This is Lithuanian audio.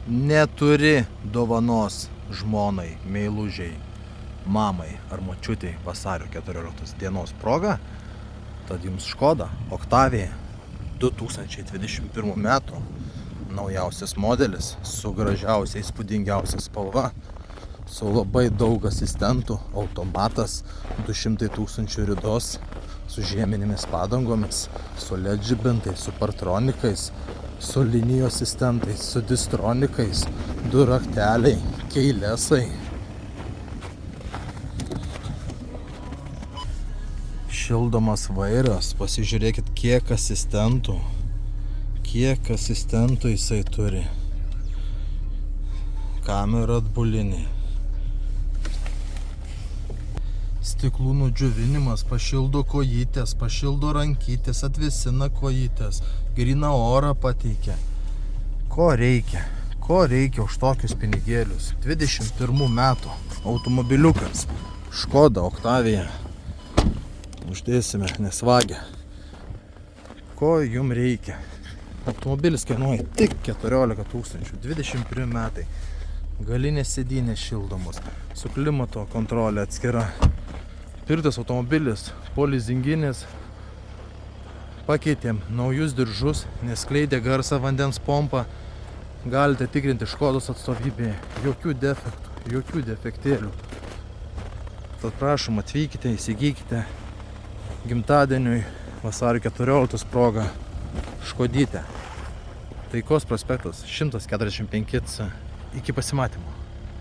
neturi dovanos žmonai, meilužiai, mamai ar močiutei vasario 14 dienos proga, tad jums Škoda Octavia 2021 metų naujausias modelis su gražiausia, įspūdingiausia spalva, su labai daug asistentų, automatas, 200 000 ridos, su žieminėmis padangomis, su LED žibintais, su partronikais, su linijų asistentais, su distronikais, 2 rakteliai, keilesai. Šildomas vairas, pasižiūrėkit kiek asistentų jisai turi. Kamera atbulinė. Stiklų nudžiovinimas, pašildo kojytės, pašildo rankytės, atvėsina kojytės, gryną orą pateikia. Ko reikia už tokius pinigėlius? 21 metų automobiliukas Škoda Octavia. Uždėsime, nesvagia. Ko jums reikia? Automobilis kainuoja tik 14 000, 21 metai. Galinės sėdynės šildomos, su klimato kontrolė atskira. Pirktas automobilis, polizinginis. Pakeitėm naujus diržus, neskleidė garsą vandens pompą. Galite tikrinti Škodos atstovybėje. Jokių defektų, jokių defektėlių. Tad prašom, atvykite, įsigykite gimtadieniui vasario 14 proga Škodytę. Taikos prospektas 145C. Iki pasimatymo.